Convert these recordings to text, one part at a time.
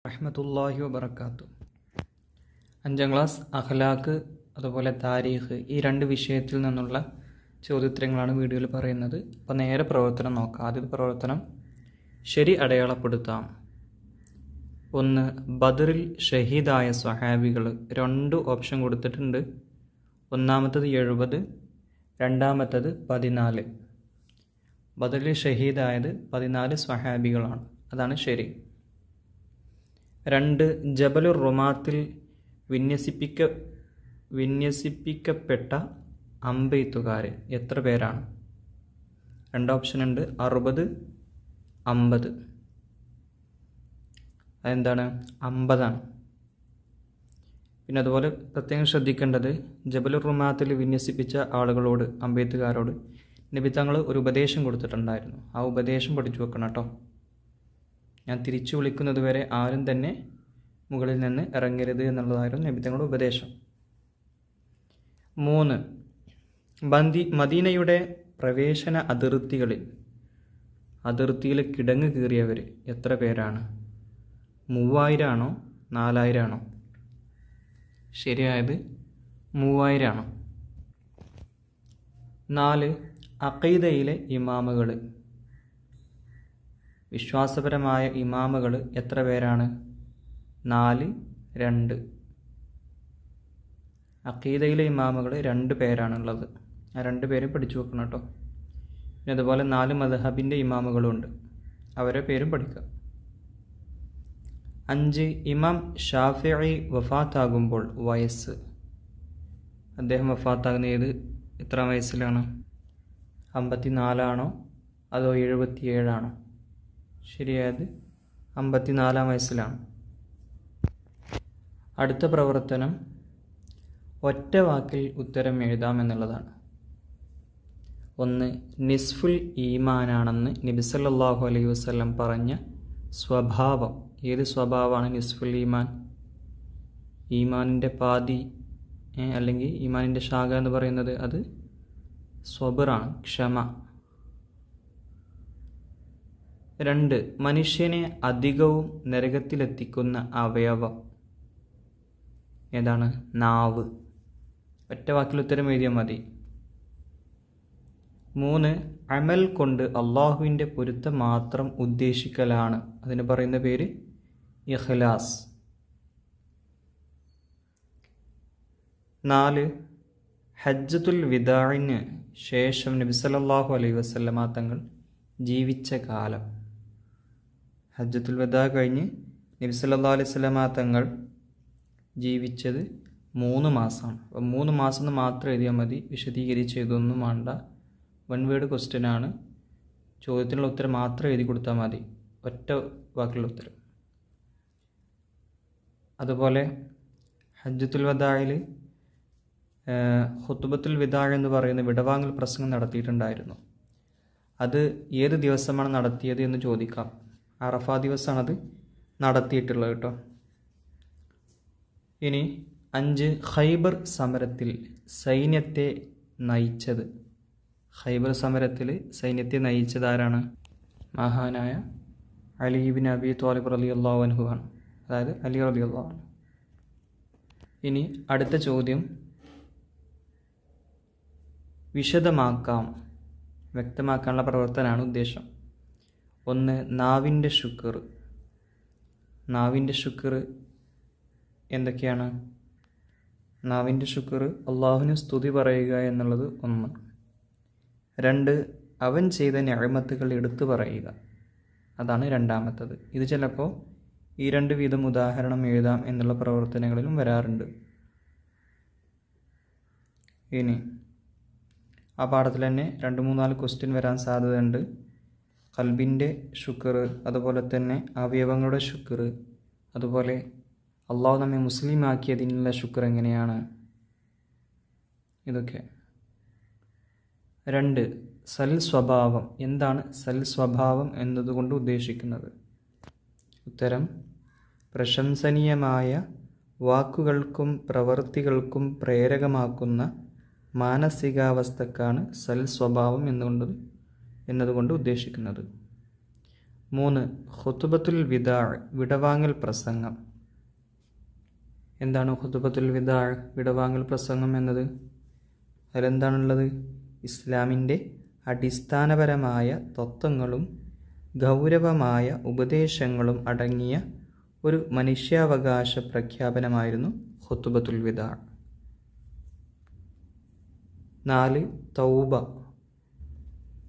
റഹ്മത്തുള്ളാഹി വബറകാതുഹു. 5ാം ക്ലാസ് അഖ്ലാഖ് അതുപോലെ താരീഖ് ഈ രണ്ട് വിഷയത്തിൽ നിന്നുള്ള ചോദ്യോത്തരങ്ങളാണ് വീഡിയോയിൽ പറയുന്നത്. അപ്പോൾ നേരെ പ്രവർത്തനം നോക്കാം. ആദ്യത്തെ പ്രവർത്തനം ശരി അടയാളപ്പെടുത്താം. 1. ബദറിൽ ഷഹീദായ സ്വഹാബികൾ 2 ഓപ്ഷൻ കൊടുത്തിട്ടുണ്ട്. ഒന്നാമത്തത് 70, രണ്ടാമത്തത് 14. ബദറിൽ ഷഹീദായത് 14 സ്വഹാബികളാണ്. അതാണ് ശരി. 2. ജബലുർ റുമാത്തിൽ വിന്യസിപ്പിക്കപ്പെട്ട അമ്പെയ്ത്തുകാർ എത്ര പേരാണ്? 2 ഓപ്ഷൻ ഉണ്ട്, 60, 50. അതെന്താണ്? 50 ആണ്. പിന്നെ അതുപോലെ പ്രത്യേകം ശ്രദ്ധിക്കേണ്ടത്, ജബലുർ റുമാത്തിൽ വിന്യസിപ്പിച്ച ആളുകളോട്, അമ്പെയ്ത്തുകാരോട് നബി തങ്ങൾ ഒരു ഉപദേശം കൊടുത്തിട്ടുണ്ടായിരുന്നു. ആ ഉപദേശം പഠിച്ചു വെക്കണം കേട്ടോ. ഞാൻ തിരിച്ചു വിളിക്കുന്നത് വരെ ആരും തന്നെ മുകളിൽ നിന്ന് ഇറങ്ങരുത് എന്നുള്ളതായിരുന്നു നബി തങ്ങളുടെ ഉപദേശം. 3. മദീനയുടെ പ്രവേശന അതിർത്തിയിൽ കിടങ്ങ് കീറിയവർ എത്ര പേരാണ്? 3000 ആണോ 4000 ആണോ? ശരിയായത് 3000 ആണ്. 4. അഖീദയിലെ ഇമാമുകൾ, വിശ്വാസപരമായ ഇമാമുകൾ എത്ര പേരാണ്? 4, 2. അഖീദയിലെ ഇമാമുകൾ 2 പേരാണുള്ളത്. ആ 2 പേരും പഠിച്ചു വെക്കണം കേട്ടോ. പിന്നെ അതുപോലെ 4 മദ്ഹബിൻ്റെ ഇമാമുകളുണ്ട്, അവരെ പേരും പഠിക്കുക. 5. ഇമാം ഷാഫിഈ വഫാത്താകുമ്പോൾ വയസ്സ്. അദ്ദേഹം വഫാത്താകുന്നത് എത്ര വയസ്സിലാണ്? 54 ആണോ അതോ 77 ആണോ? ശരിയായത് 54 വയസ്സിലാണ്. അടുത്ത പ്രവർത്തനം ഒറ്റ വാക്കിൽ ഉത്തരം എഴുതാം എന്നുള്ളതാണ്. 1. നിസ്ഫുൽ ഈമാനാണെന്ന് നബി സല്ലല്ലാഹു അലൈഹി വസല്ലം പറഞ്ഞ സ്വഭാവം. ഏത് സ്വഭാവമാണ് നിസ്ഫുൽ ഈമാൻ? ഈമാനിൻ്റെ പാതി അല്ലെങ്കിൽ ഈമാനിൻ്റെ ശാഖ എന്ന് പറയുന്നത് അത് സ്വബറാണ്, ക്ഷമ. 2. മനുഷ്യനെ അധികവും നരകത്തിലെത്തിക്കുന്ന അവയവം ഏതാണ്? നാവ്. ഒറ്റ വാക്കിൽ ഉത്തരം എഴുതിയാൽ മതി. 3. അമൽ കൊണ്ട് അള്ളാഹുവിൻ്റെ പൊരുത്തം മാത്രം ഉദ്ദേശിക്കലാണ്. അതിന് പറയുന്ന പേര് ഇഖ്ലാസ്. 4. ഹജ്ജത്തുൽ വിദാഇന് ശേഷം നബി സല്ലല്ലാഹു അലൈഹി വസല്ലമ തങ്ങൾ ജീവിച്ച കാലം. ഹജ്ജത്തുൽ വദാ കഴിഞ്ഞ് നബി സല്ലല്ലാഹു അലൈഹി വസല്ലമ തങ്ങൾ ജീവിച്ചത് 3 മാസമാണ്. അപ്പോൾ 3 മാസം എന്ന് മാത്രം എഴുതിയാൽ മതി, വിശദീകരിച്ച് എഴുതൊന്നും വേണ്ട. 1 വേർഡ് ക്വസ്റ്റ്യൻ ആണ്. ചോദ്യത്തിനുള്ള ഉത്തരം മാത്രം എഴുതി കൊടുത്താൽ മതി, ഒറ്റ വാക്കിലുള്ള ഉത്തരം. അതുപോലെ ഹജ്ജത്തുൽ വദായിൽ ഖുത്ബത്തുൽ വിദാ എന്ന് പറയുന്ന വിടവാങ്ങൽ പ്രസംഗം നടത്തിയിട്ടുണ്ടായിരുന്നു. അത് ഏത് ദിവസമാണ് നടത്തിയത് എന്ന് ചോദിക്കാം. അറഫ ദിവസമാണത് നടത്തിയിട്ടുള്ളത് കേട്ടോ. ഇനി 5. ഖൈബർ സമരത്തിൽ സൈന്യത്തെ നയിച്ചത്. ഖൈബർ സമരത്തിൽ സൈന്യത്തെ നയിച്ചത് ആരാണ്? മഹാനായ അലി ഇബ്നു അബി ത്വാലിബ് റളിയല്ലാഹു അൻഹു ആണ്, അതായത് അലി റളിയല്ലാഹു അൻഹു. ഇനി അടുത്ത ചോദ്യം വിശദമാക്കാം, വ്യക്തമാക്കാനുള്ള പ്രവർത്തനമാണ് ഉദ്ദേശം. 1. നാവിൻ്റെ ശുക്ർ. നാവിൻ്റെ ശുക്ർ എന്തൊക്കെയാണ്? നാവിൻ്റെ ശുക്ർ അള്ളാഹുവിന് സ്തുതി പറയുക എന്നുള്ളത് 1. 2. അവൻ ചെയ്ത നിഅമത്തുകൾ എടുത്തു പറയുക, അതാണ് 2ാമത്തത്. ഇത് ചിലപ്പോൾ ഈ 2 വീതം ഉദാഹരണം എഴുതാം എന്നുള്ള പ്രവർത്തനങ്ങളിലും വരാറുണ്ട്. ഇനി ആ പാഠത്തിൽ തന്നെ 2-3-4 ക്വസ്റ്റ്യൻ വരാൻ സാധ്യതയുണ്ട്. ഖൽബിൻ്റെ ശുക്ർ, അതുപോലെ തന്നെ അവയവങ്ങളുടെ ശുക്ർ, അതുപോലെ അള്ളാഹു നമ്മെ മുസ്ലിം ആക്കിയതിനുള്ള ശുക്ർ എങ്ങനെയാണ്, ഇതൊക്കെ. 2. സൽ സ്വഭാവം. എന്താണ് സൽ സ്വഭാവം എന്നതുകൊണ്ട് ഉദ്ദേശിക്കുന്നത്? ഉത്തരം പ്രശംസനീയമായ വാക്കുകൾക്കും പ്രവൃത്തികൾക്കും പ്രേരകമാക്കുന്ന മാനസികാവസ്ഥക്കാണ് സൽ സ്വഭാവം എന്നതുകൊണ്ട് ഉദ്ദേശിക്കുന്നത്. 3. ഖുതുബത്തുൽ വിദാ, വിടവാങ്ങൽ പ്രസംഗം. എന്താണ് ഖുതുബത്തുൽ വിദാ, വിടവാങ്ങൽ പ്രസംഗം എന്നത്? അതിലെന്താണുള്ളത്? ഇസ്ലാമിൻ്റെ അടിസ്ഥാനപരമായ തത്വങ്ങളും ഗൗരവമായ ഉപദേശങ്ങളും അടങ്ങിയ ഒരു മനുഷ്യാവകാശ പ്രഖ്യാപനമായിരുന്നു ഖുതുബത്തുൽ വിദാ. 4. തൗബ.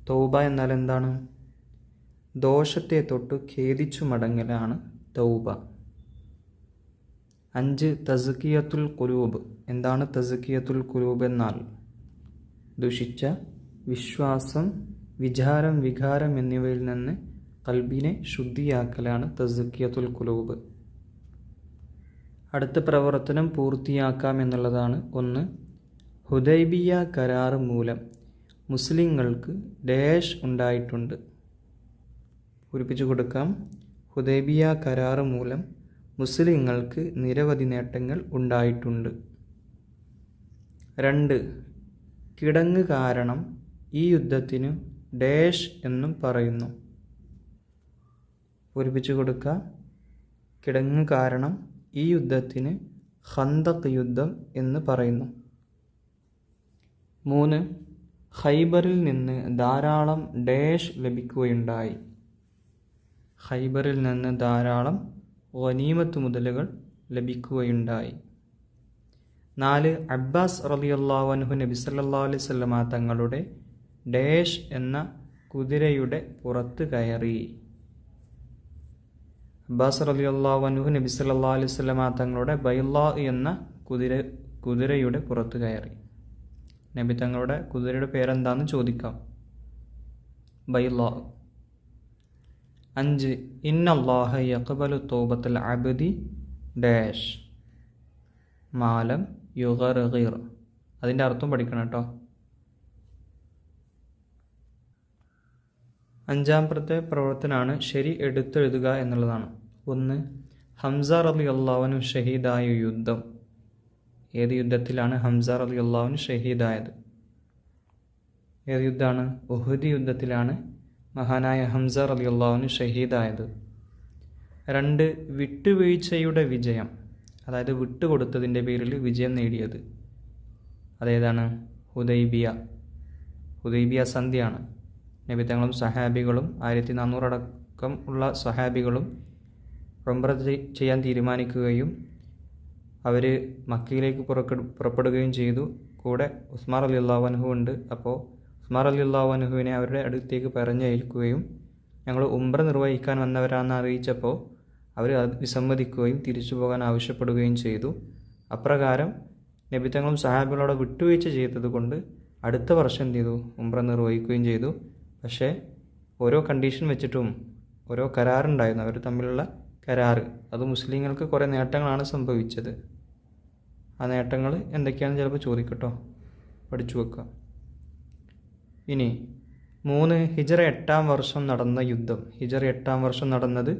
തൗബ എന്നാൽ എന്താണ്? ദോഷത്തെ തൊട്ട് ഖേദിച്ചു മടങ്ങലാണ് തൗബ. 5. തസ്കിയത്തുൽ ഖുലൂബ്. എന്താണ് തസ്കിയത്തുൽ ഖുലൂബ് എന്നാൽ? ദുഷിച്ച വിശ്വാസം, വിചാരം, വികാരം എന്നിവയിൽ നിന്ന് ഖൽബിനെ ശുദ്ധിയാക്കലാണ് തസ്കിയത്തുൽ ഖുലൂബ്. അടുത്ത പ്രവർത്തനം പൂർത്തിയാക്കാം എന്നുള്ളതാണ്. 1. ഹുദൈബിയ കരാർ മൂലം മുസ്ലിങ്ങൾക്ക് ഡാഷ് ഉണ്ടായിട്ടുണ്ട്. പൂരിപ്പിച്ചു കൊടുക്കാം. ഹുദൈബിയ കരാർ മൂലം മുസ്ലിങ്ങൾക്ക് നിരവധി നേട്ടങ്ങൾ ഉണ്ടായിട്ടുണ്ട്. 2. കിടങ്ങ് കാരണം ഈ യുദ്ധത്തിനു ഡാഷ് എന്നും പറയുന്നു. പൂരിപ്പിച്ചു കൊടുക്കുക. കിടങ്ങ് കാരണം ഈ യുദ്ധത്തിന് ഖന്തഖ് യുദ്ധം എന്ന് പറയുന്നു. 3. ഖൈബറിൽ നിന്ന് ധാരാളം ഡാഷ് ലഭിക്കുകയുണ്ടായി. ഖൈബറിൽ നിന്ന് ധാരാളം ഗനീമത്ത് മുതലുകൾ ലഭിക്കുകയുണ്ടായി. 4. അബ്ബാസ് റളിയല്ലാഹു അൻഹു നബി സല്ലല്ലാഹു അലൈഹി വസല്ലമ തങ്ങളുടെ ഡാഷ് എന്ന കുതിരയുടെ പുറത്ത് കയറി. അബ്ബാസ് റളിയല്ലാഹു അൻഹു നബി സല്ലല്ലാഹു അലൈഹി വസല്ലമ തങ്ങളുടെ ബൈളാ എന്ന കുതിരയുടെ പുറത്ത് കയറി. നബി തങ്ങളുടെ കുതിരയുടെ പേരെന്താണെന്ന് ചോദിക്കാം. ബൈളാ. 5. ഇന്നല്ലാഹ യഖ്ബലു തൗബത്തൽ അബ്ദി ഡാഷ് മാലം യുഗർഗിർ. അതിൻ്റെ അർത്ഥം പഠിക്കണം കേട്ടോ. 5-ാമത്തെ പ്രവർത്തനമാണ് ശരി എടുത്തെഴുതുക എന്നുള്ളതാണ്. 1. ഹംസ റളിയല്ലാഹു അൻഹു ഷഹീദായ യുദ്ധം. ഏത് യുദ്ധത്തിലാണ് ഹംസ റളിയല്ലാഹു അൻഹു ഷഹീദായത്? ഏത് യുദ്ധമാണ്? ഉഹുദ് യുദ്ധത്തിലാണ് മഹാനായ ഹംസ റളിയല്ലാഹു അൻഹു ഷഹീദായത്. 2. വിട്ടുവീഴ്ചയുടെ വിജയം, അതായത് വിട്ടുകൊടുത്തതിൻ്റെ പേരിൽ വിജയം നേടിയത്. അതേതാണ്? ഹുദൈബിയ സന്ധിയാണ്. നബിതങ്ങളും സഹാബികളും 1400 അടക്കം ഉള്ള സഹാബികളും ഉംറ ചെയ്യാൻ തീരുമാനിക്കുകയും അവർ മക്കയിലേക്ക് പുറപ്പെടുകയും ചെയ്തു. കൂടെ ഉസ്മാൻ റളിയല്ലാഹു അൻഹു ഉണ്ട്. അപ്പോൾ ഉസ്മാൻ റളിയല്ലാഹു അൻഹുവിനെ അവരുടെ അടുത്തേക്ക് പറഞ്ഞയക്കുകയും ഞങ്ങൾ ഉംറ നിർവഹിക്കാൻ വന്നവരാണെന്ന് അറിയിച്ചപ്പോൾ അവർ വിസമ്മതിക്കുകയും തിരിച്ചു പോകാൻ ആവശ്യപ്പെടുകയും ചെയ്തു. അപ്രകാരം നബിതങ്ങളും സഹാബികളോട് വിട്ടുവീഴ്ച ചെയ്തത് കൊണ്ട് അടുത്ത വർഷം എന്ത് ചെയ്തു? ഉംറ നിർവഹിക്കുകയും ചെയ്തു. പക്ഷേ ഓരോ കണ്ടീഷൻ വെച്ചിട്ടും ഓരോ കരാറുണ്ടായിരുന്നു, അവർ തമ്മിലുള്ള കരാറ്. അത് മുസ്ലിങ്ങൾക്ക് കുറേ നേട്ടങ്ങളാണ് സംഭവിച്ചത്. ആ നേട്ടങ്ങൾ എന്തൊക്കെയാണെന്ന് ചിലപ്പോൾ ചോദിക്കട്ടോ, പഠിച്ചു വെക്കുക. ഇനി 3. ഹിജ്റ 8-ാം വർഷം നടന്ന യുദ്ധം. ഹിജ്റ 8-ാം വർഷം നടന്നത്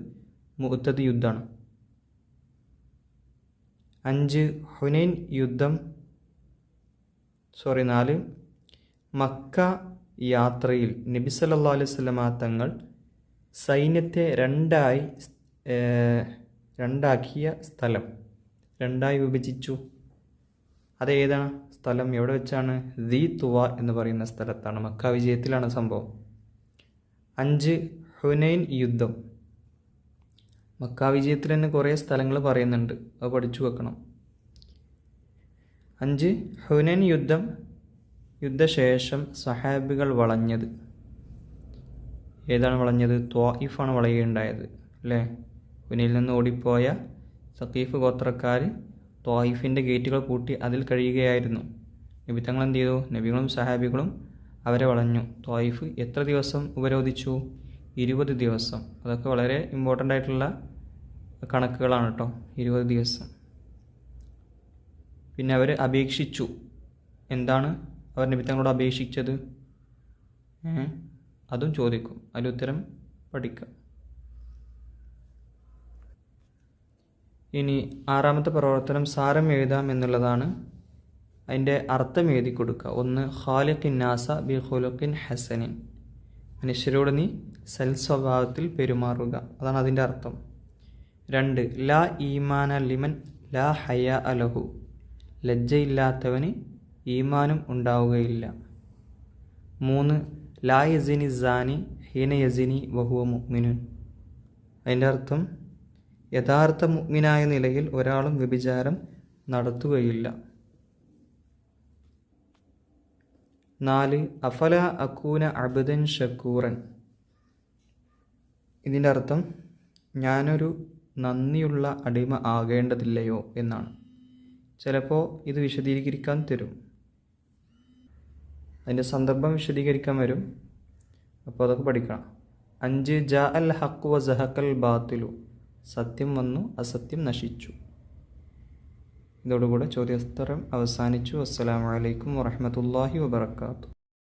മുഅ്തദ് യുദ്ധമാണ്. 5. ഹുനൈൻ യുദ്ധം. 4. മക്ക യാത്രയിൽ നബി സല്ലല്ലാഹു അലൈഹി വസല്ലമ തങ്ങൾ സൈന്യത്തെ രണ്ടാക്കിയ സ്ഥലം, രണ്ടായി വിഭജിച്ചു. അതേതാണ് സ്ഥലം? എവിടെ വെച്ചാണ്? ദീ തുവ എന്ന് പറയുന്ന സ്ഥലത്താണ്. മക്ക വിജയത്തിലാണ് സംഭവം. 5. ഹുനൈൻ യുദ്ധം. മക്ക വിജയത്തിൽ തന്നെ കുറേ സ്ഥലങ്ങൾ പറയുന്നുണ്ട്, അത് പഠിച്ചു വെക്കണം. 5. ഹുനൈൻ യുദ്ധം. യുദ്ധശേഷം സഹാബികൾ വളഞ്ഞത്. ഏതാണ് വളഞ്ഞത്? ത്വായിഫാണ് വളയുകയുണ്ടായത് അല്ലേ? ഹുനൈനിൽ നിന്ന് ഓടിപ്പോയ സഖീഫ് ഗോത്രക്കാർ ത്വായിഫിൻ്റെ ഗേറ്റുകൾ പൂട്ടി അതിൽ കഴിയുകയായിരുന്നു. നബി തങ്ങൾ എന്ത് ചെയ്തു? നബികളും സഹാബികളും അവരെ വളഞ്ഞു. ത്വായിഫ് എത്ര ദിവസം ഉപരോധിച്ചു? 20 ദിവസം. അതൊക്കെ വളരെ ഇമ്പോർട്ടൻ്റ് ആയിട്ടുള്ള കണക്കുകളാണ് കേട്ടോ. 20 ദിവസം. പിന്നെ അവർ അപേക്ഷിച്ചു. എന്താണ് അവർ നബി തങ്ങളോട് അപേക്ഷിച്ചത്? അതും ചോദിക്കും, അതിലുത്തരം പഠിക്കാം. ഇനി 6-ാമത്തെ പ്രവർത്തനം സാരം എഴുതാം എന്നുള്ളതാണ്. അതിൻ്റെ അർത്ഥം എഴുതി കൊടുക്കുക. 1. ഖാലിഖിൻ നാസ ബി ഖുലുഖിൻ ഹസനിൻ. മനുഷ്യരോട് നീ സൽസ്വഭാവത്തിൽ പെരുമാറുക, അതാണ് അതിൻ്റെ അർത്ഥം. 2 ലാ ഈമാന ലിമൻ ലാ ഹയാ അലഹു, ലജ്ജയില്ലാത്തവന് ഈമാനും ഉണ്ടാവുകയില്ല. 3 ലാ യസിനി സാനി ഹീന യസിനി വഹുവ മുഅ്മിനുൻ, അതിൻ്റെ അർത്ഥം യഥാർത്ഥ മുഅ്മിനായ നിലയിൽ ഒരാളും വ്യഭിചാരം നടത്തുകയില്ല. 4 അഫല അക്കൂന അബ്ദൻ ഷക്കൂറൻ, ഇതിൻ്റെ അർത്ഥം ഞാനൊരു നന്ദിയുള്ള അടിമ ആകേണ്ടതില്ലയോ എന്നാണ്. ചിലപ്പോൾ ഇത് വിശദീകരിക്കാൻ തരും, അതിൻ്റെ സന്ദർഭം വിശദീകരിക്കാൻ വരും, അപ്പോൾ അതൊക്കെ പഠിക്കണം. 5 ജാ അൽ ഹഖ് വ സഹഖൽ ബാത്തിലു, സത്യം വന്നു അസത്യം നശിച്ചു. ഇതോടുകൂടെ ചോദ്യോത്തരം അവസാനിച്ചു. അസ്സലാമു അലൈക്കും വറഹ്മത്തുള്ളാഹി വബറകാതുഹു.